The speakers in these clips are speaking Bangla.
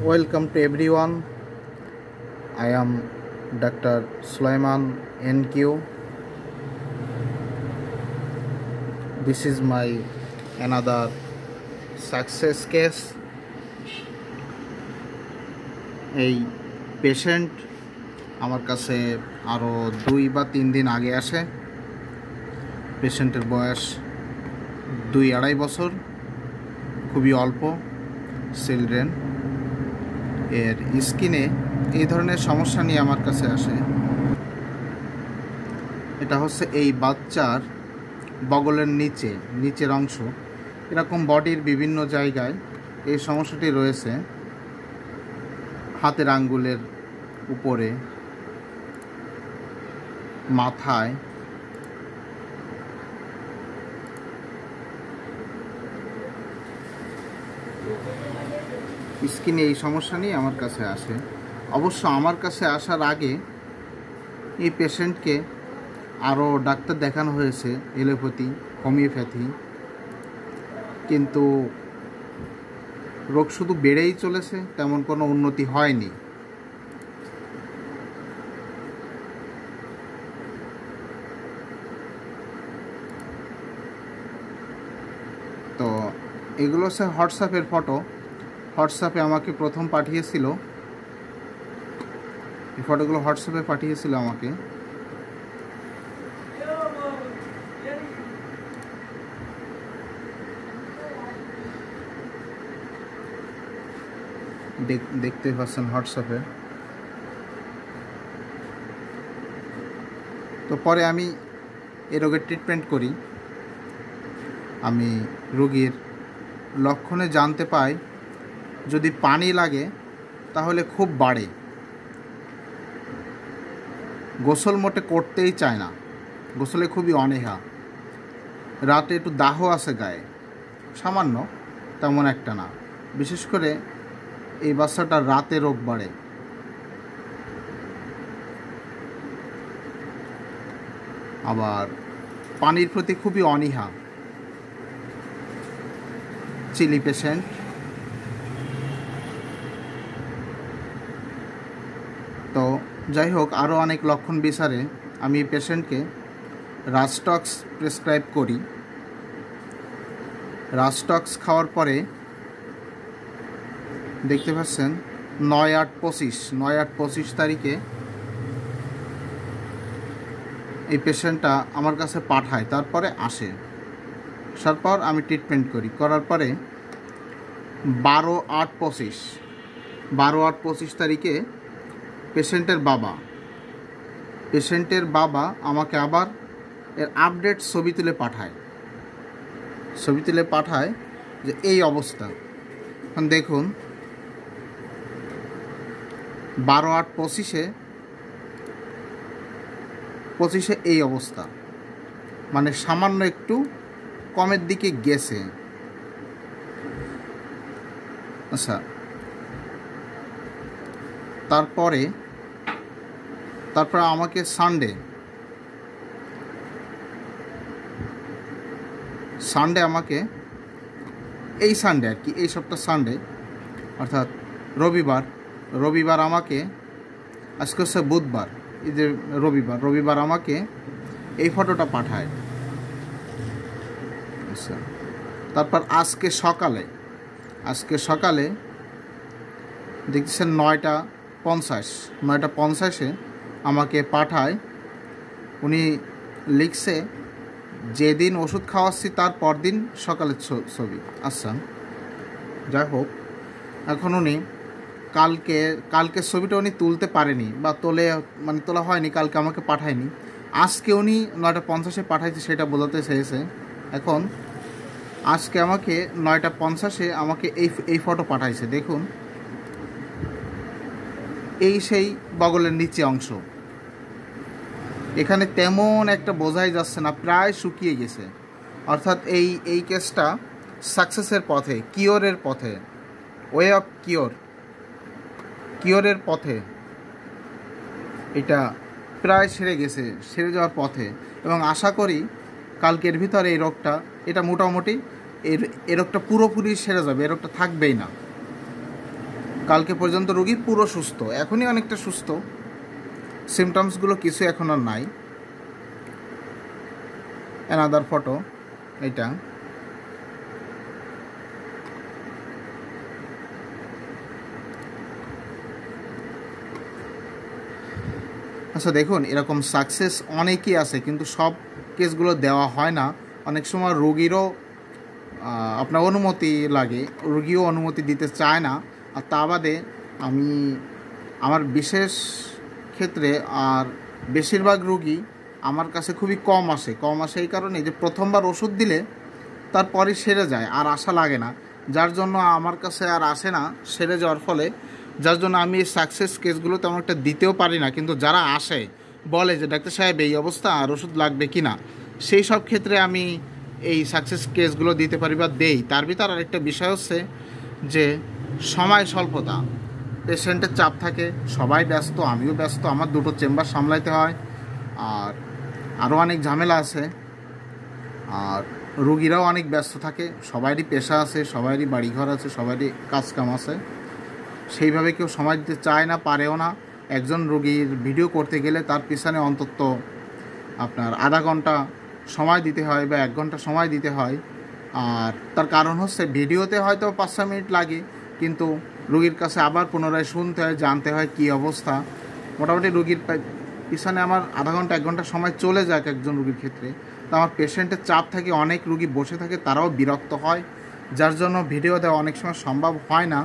Welcome to everyone. I am Dr. Sulaiman NQ. This is my another success case. এই পেশেন্ট আমার কাছে আরও 2 বা 3 দিন আগে আসে। পেশেন্টের বয়স 2-2.5 বছর, খুবই অল্প, চিলড্রেন। এর স্কিনে এই ধরনের সমস্যা নিয়ে আমার কাছে আসে। এটা হচ্ছে এই বাচ্চার বগলের নিচের অংশ, এরকম বডির বিভিন্ন জায়গায় এই সমস্যাটি রয়েছে। হাতের আঙ্গুলের উপরে, মাথায়, স্কিনে এই সমস্যা নিয়ে আমার কাছে আসে। অবশ্য আমার কাছে আসার আগে এই পেশেন্টকে আরও ডাক্তার দেখানো হয়েছে, এলোপ্যাথি, হোমিওপ্যাথি, কিন্তু রোগ শুধু বেড়েই চলেছে, তেমন কোনো উন্নতি হয়নি। তো এগুলো হচ্ছে হোয়াটসঅ্যাপের ফটো। হোয়াটসঅ্যাপে আমাকে প্রথম পাঠিয়েছিল, এই ফটোগুলো হোয়াটসঅ্যাপে পাঠিয়েছিল আমাকে। দেখতে পাচ্ছেন হোয়াটসঅ্যাপে। তো পরে আমি এই রোগের ট্রিটমেন্ট করি। আমি রোগীর লক্ষণে জানতে পাই, যদি পানি লাগে তাহলে খুব বাড়ে, গোসল মোটে করতেই চায় না, গোসলে খুবই অনীহা, রাতে একটু দাহ আছে গায়ে, সামান্য, তেমন একটা না। বিশেষ করে এই বাচ্চাটার রাতে রোগ বাড়ে। আবার পানির প্রতি খুবই অনীহা, চিলি পেশেন্ট। তো যাই হোক, আরও অনেক লক্ষণ বিচারে আমি পেশেন্টকে রাস্টক্স প্রেসক্রাইব করি। রাস্টক্স খাওয়ার পরে দেখতে পাচ্ছেন 9/8/25 তারিখে এই পেশেন্টটা আমার কাছে পাঠায়, তারপরে আসে। আসার পর আমি ট্রিটমেন্ট করি, করার পরে 12/8/25 তারিখে পেশেন্টের বাবা আমাকে আবার এর আপডেট ছবি তুলে পাঠায় যে এই অবস্থা। এখন দেখুন 12/8/25 এই অবস্থা, মানে সামান্য একটু কমের দিকে গেছে। আচ্ছা, তারপরে আমাকে সানডে আমাকে এই সানডে আর কি, এই সপ্তাহ সানডে অর্থাৎ রবিবার আমাকে, আজকে হচ্ছে বুধবার, এই যে রবিবার আমাকে এই ফটোটা পাঠায়। আচ্ছা, তারপর আজকে সকালে দেখছেন 9:50 আমাকে পাঠায়। উনি লিখছে যেদিন ওষুধ খাওয়াচ্ছি তার পরদিন সকালের ছবি। আচ্ছা, যাই হোক, এখন উনি কালকের ছবিটা উনি তুলতে পারেনি, বা তোলা হয়নি, কালকে আমাকে পাঠায়নি। আজকে উনি 9:50 পাঠাইছে, সেটা বোঝাতে চেয়েছে। এখন আজকে আমাকে 9:50 আমাকে এই ফটো পাঠাইছে। দেখুন, এই সেই বগলের নিচে অংশ, এখানে তেমন একটা বোঝাই যাচ্ছে না, প্রায় শুকিয়ে গেছে। অর্থাৎ এই কেসটা সাকসেসের পথে, কিওরের পথে, ওয়ে অফ কিওরের পথে, এটা প্রায় সেরে যাওয়ার পথে। এবং আশা করি কালকের ভিতরে এই রোগটা, এটা মোটামুটি এই রোগটা পুরোপুরি সেরে যাবে, এই রোগটা থাকবেই না। কালকে পর্যন্ত রোগী পুরো সুস্থ, এখনই অনেকটা সুস্থ, সিমটমসগুলো কিছু এখন আর নাই। অ্যানাদার ফটো এটা। আচ্ছা দেখুন, এরকম সাকসেস অনেকই আছে, কিন্তু সব কেসগুলো দেওয়া হয় না। অনেক সময় রোগীরও আপনার অনুমতি লাগে, রোগীও অনুমতি দিতে চায় না। আর তা বাদে আমি আমার বিশেষ ক্ষেত্রে আর বেশিরভাগ রোগী আমার কাছে খুবই কম আসে এই কারণে যে প্রথমবার ওষুধ দিলে তারপরই সেরে যায়, আর আশা লাগে না, যার জন্য আমার কাছে আর আসে না সেরে যাওয়ার ফলে, যার জন্য আমি এই সাকসেস কেসগুলো তেমন একটা দিতেও পারি না। কিন্তু যারা আসে বলে যে ডাক্তার সাহেব এই অবস্থা, আর ওষুধ লাগবে কি না, সেই সব ক্ষেত্রে আমি এই সাকসেস কেসগুলো দিতে পারি বা দেই। তার ভিতর আরেকটা বিষয় হচ্ছে যে সময় স্বল্পতা, পেশেন্টের চাপ থাকে, সবাই ব্যস্ত, আমিও ব্যস্ত, আমার দুটো চেম্বার সামলাইতে হয়, আর আরও অনেক ঝামেলা আছে, আর রোগীরাও অনেক ব্যস্ত থাকে, সবারই পেশা আছে, সবারই বাড়িঘর আছে, সবারই কাজকাম আছে, সেইভাবে কেউ সময় দিতে চায় না, পারেও না। একজন রোগীর ভিডিও করতে গেলে তার পিছনে অন্তত আপনার আধা ঘন্টা সময় দিতে হয় বা 1 ঘন্টা সময় দিতে হয়। আর তার কারণ হচ্ছে ভিডিওতে হয়তো 5-6 মিনিট লাগে, কিন্তু রোগীর কাছে আবার পুনরায় শুনতে হয়, জানতে হয় কী অবস্থা। মোটামুটি রোগীর পিছনে আমার আধা ঘন্টা 1 ঘন্টা সময় চলে যায় একজন রোগীর ক্ষেত্রে। তো আমার পেশেন্টের চাপ থাকে, অনেক রোগী বসে থাকে, তারাও বিরক্ত হয়, যার জন্য ভিডিও দেওয়া অনেক সময় সম্ভব হয় না।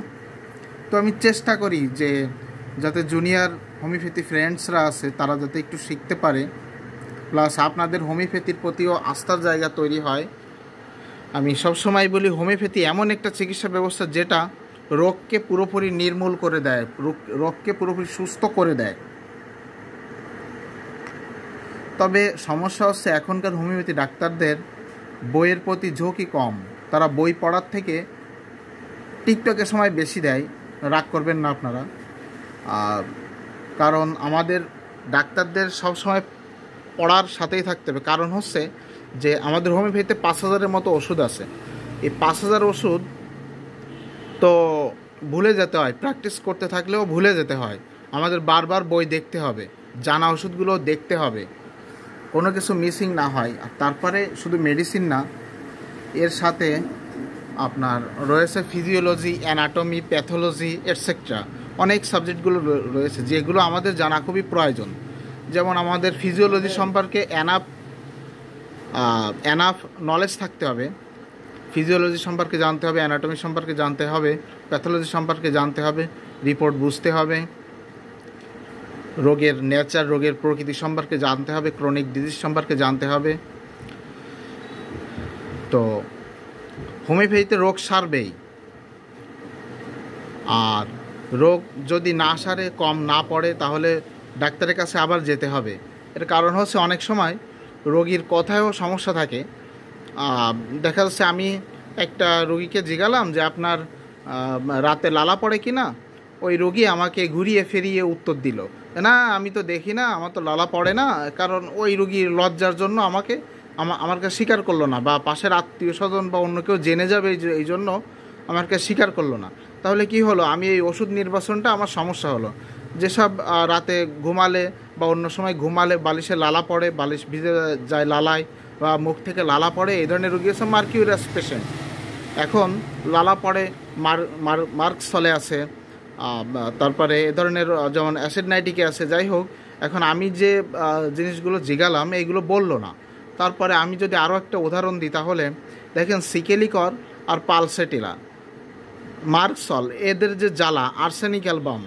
তো আমি চেষ্টা করি যে যাতে জুনিয়র হোমিওপ্যাথি ফ্রেন্ডসরা আছে তারা যাতে একটু শিখতে পারে, প্লাস আপনাদের হোমিওপ্যাথির প্রতিও আস্থার জায়গা তৈরি হয়। আমি সবসময় বলি হোমিওপ্যাথি এমন একটা চিকিৎসা ব্যবস্থা যেটা রোগকে পুরোপুরি নির্মূল করে দেয়, রোগকে পুরোপুরি সুস্থ করে দেয়। তবে সমস্যা হচ্ছে এখনকার হোমিওপ্যাথি ডাক্তারদের বইয়ের প্রতি ঝোঁকই কম, তারা বই পড়ার থেকে টিকটকের সময় বেশি দেয়। রাগ করবেন না আপনারা, কারণ আমাদের ডাক্তারদের সবসময় পড়ার সাথেই থাকতে হবে। কারণ হচ্ছে যে আমাদের হোমিওপ্যাথিতে 5000-এর মতো ওষুধ আছে। এই 5000 ওষুধ তো ভুলে যেতে হয়, প্র্যাকটিস করতে থাকলেও ভুলে যেতে হয়। আমাদের বারবার বই দেখতে হবে, জানা ওষুধগুলো দেখতে হবে, কোনো কিছু মিসিং না হয়। আর তারপরে শুধু মেডিসিন না, এর সাথে আপনার রয়েছে ফিজিওলজি, অ্যানাটমি, প্যাথোলজি এটসেট্রা, অনেক সাবজেক্টগুলো রয়েছে যেগুলো আমাদের জানা খুবই প্রয়োজন। যেমন আমাদের ফিজিওলজি সম্পর্কে এনাফ নলেজ থাকতে হবে, ফিজিওলজি সম্পর্কে জানতে হবে, অ্যানাটমি সম্পর্কে জানতে হবে, প্যাথোলজি সম্পর্কে জানতে হবে, রিপোর্ট বুঝতে হবে, রোগের নেচার, রোগের প্রকৃতি সম্পর্কে জানতে হবে, ক্রনিক ডিজিজ সম্পর্কে জানতে হবে। তো হোমিওপ্যাথিতে রোগ সারবেই, আর রোগ যদি না সারে, কম না পড়ে, তাহলে ডাক্তারের কাছে আবার যেতে হবে। এর কারণ হচ্ছে অনেক সময় রোগীর কথায়ও সমস্যা থাকে। দেখা যাচ্ছে আমি একটা রোগীকে জিজ্ঞালাম যে আপনার রাতে লালা পড়ে কি না, ওই রোগী আমাকে ঘুরিয়ে ফিরিয়ে উত্তর দিল, না আমি তো দেখি না, আমার তো লালা পড়ে না। কারণ ওই রোগীর লজ্জার জন্য আমার কাছে স্বীকার করলো না, বা পাশের আত্মীয় স্বজন বা অন্য কেউ জেনে যাবে এই জন্য আমার কাছে স্বীকার করলো না। তাহলে কি হলো, আমি এই ওষুধ নির্বাচনটা আমার সমস্যা হলো। যেসব রাতে ঘুমালে বা অন্য সময় ঘুমালে বালিশে লালা পড়ে, বালিশ ভিজে যায় লালায়, বা মুখ থেকে লালা পড়ে, এই ধরনের রোগী হচ্ছে মার্কিউরিয়াস পেশেন্ট। এখন লালা পড়ে, মার্কস চলে আছে, তারপরে এ ধরনের যেমন অ্যাসিড নাইট্রিকে আছে। যাই হোক, এখন আমি যে জিনিসগুলো জিগালাম এইগুলো বললো না। তারপরে আমি যদি আরও একটা উদাহরণ দিই, তাহলে দেখেন সিকেলিকর আর পালসেটিলা, মার্কসল, এদের যে জ্বালা, আর্সেনিক অ্যালবাম,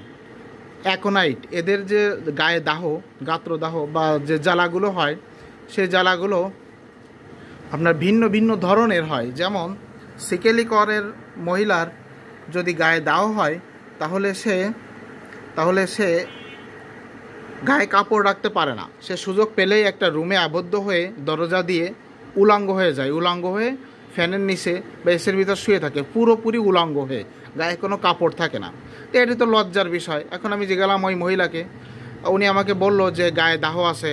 অ্যাকোনাইট, এদের যে গায়ে দাহ, গাত্রদাহ বা যে জ্বালাগুলো হয়, সেই জ্বালাগুলো আপনার ভিন্ন ভিন্ন ধরনের হয়। যেমন সিকেলিকরের মহিলার যদি গায়ে দাহ হয়, তাহলে সে গায়ে কাপড় রাখতে পারে না, সে সুযোগ পেলেই একটা রুমে আবদ্ধ হয়ে দরজা দিয়ে উলাঙ্গ হয়ে যায়, উলাঙ্গ হয়ে ফ্যানের নিচে বা এসির ভিতর শুয়ে থাকে, পুরোপুরি উলাঙ্গ হয়ে, গায়ে কোনো কাপড় থাকে না। তো এটি তো লজ্জার বিষয়। এখন আমি জিজ্ঞালাম ওই মহিলাকে, উনি আমাকে বলল যে গায়ে দাহ আছে,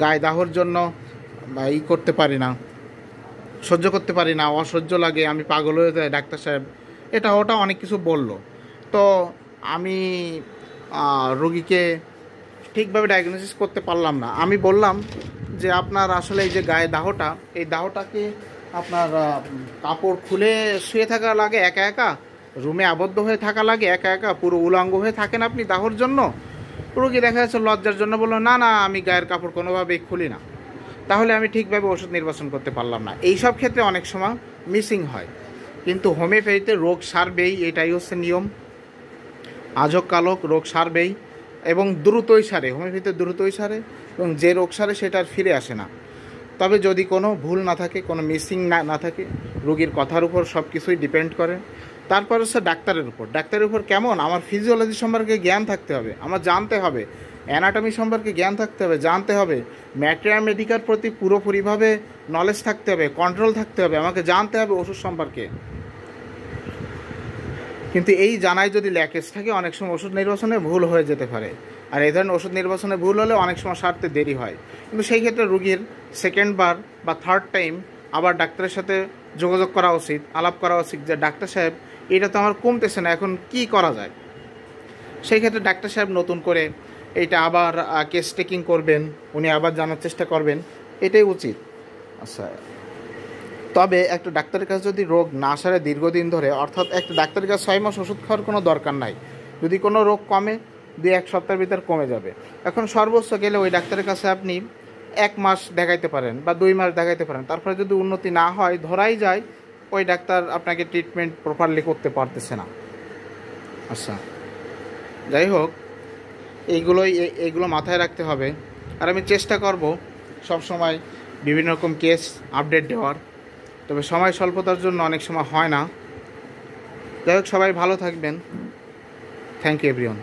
গায়ে দাহর জন্য করতে পারি না, সহ্য করতে পারি না, অসহ্য লাগে, আমি পাগল হয়ে যাই, ডাক্তার সাহেব এটা ওটা অনেক কিছু বলল। তো আমি রোগীকে ঠিকভাবে ডায়াগনোসিস করতে পারলাম না। আমি বললাম যে আপনার আসলে এই যে গায়ে দাহটা, এই দাহটাকে আপনার কাপড় খুলে শুয়ে থাকা লাগে একা একা, রুমে আবদ্ধ হয়ে থাকা লাগে একা একা, পুরো উলঙ্গ হয়ে থাকেন আপনি দাহর জন্য। রোগী দেখা যাচ্ছে লজ্জার জন্য বললো না না আমি গায়ের কাপড় কোনোভাবেই খুলি না। তাহলে আমি ঠিকভাবে ওষুধ নির্বাচন করতে পারলাম না। এই সব ক্ষেত্রে অনেক সময় মিসিং হয়। কিন্তু হোমিওপ্যাথিতে রোগ সারবেই, এটাই হচ্ছে নিয়ম। আজক কালক রোগ সারবেই এবং দ্রুতই সারে, হোমিওপ্যাথিতে দ্রুতই সারে, এবং যে রোগ সারে সেটা আর ফিরে আসে না। তবে যদি কোনো ভুল না থাকে, কোনো মিসিং না থাকে, রোগীর কথার উপর সব কিছুই ডিপেন্ড করে। তারপর হচ্ছে ডাক্তারের উপর কেমন, আমার ফিজিওলজি সম্পর্কে জ্ঞান থাকতে হবে, আমার জানতে হবে, অ্যানাটমি সম্পর্কে জ্ঞান থাকতে হবে, জানতে হবে, ম্যাটেরিয়াল প্রতি পুরোপুরিভাবে নলেজ থাকতে হবে, কন্ট্রোল থাকতে হবে, আমাকে জানতে হবে ওষুধ সম্পর্কে। কিন্তু এই জানায় যদি ল্যাকেজ থাকে, অনেক সময় ওষুধ নির্বাচনে ভুল হয়ে যেতে পারে। আর এই ধরনের ওষুধ নির্বাচনে ভুল হলে অনেক সময় সারতে দেরি হয়। কিন্তু সেই ক্ষেত্রে রুগীর সেকেন্ড বার বা থার্ড টাইম আবার ডাক্তারের সাথে যোগাযোগ করা উচিত, আলাপ করা উচিত যে ডাক্তার সাহেব এটা তো আমার কমতেছে না, এখন কি করা যায়। সেই ক্ষেত্রে ডাক্তার সাহেব নতুন করে এইটা আবার কেস টেকিং করবেন, উনি আবার জানার চেষ্টা করবেন, এটাই উচিত। আচ্ছা, তবে একটা ডাক্তারের কাছে যদি রোগ না সারে দীর্ঘদিন ধরে, অর্থাৎ একটা ডাক্তারের কাছে 6 মাস ওষুধ খাওয়ার কোনো দরকার নাই। যদি কোনো রোগ কমে 2-1 সপ্তাহের ভিতর কমে যাবে। এখন সর্বোচ্চ গেলে ওই ডাক্তারের কাছে আপনি 1 মাস দেখাইতে পারেন বা 2 মাস দেখাইতে পারেন। তারপরে যদি উন্নতি না হয়, ধরাই যায় ওই ডাক্তার আপনাকে ট্রিটমেন্ট প্রপারলি করতে পারতেছে না। আচ্ছা, যাই হোক, এইগুলো মাথায় রাখতে হবে। আর আমি চেষ্টা করব সবসময় বিভিন্ন রকম কেস আপডেট দেওয়ার। তবে সময় স্বল্পতার জন্য অনেক সময় হয় না। যাই হোক, সবাই ভালো থাকবেন। Thank you everyone.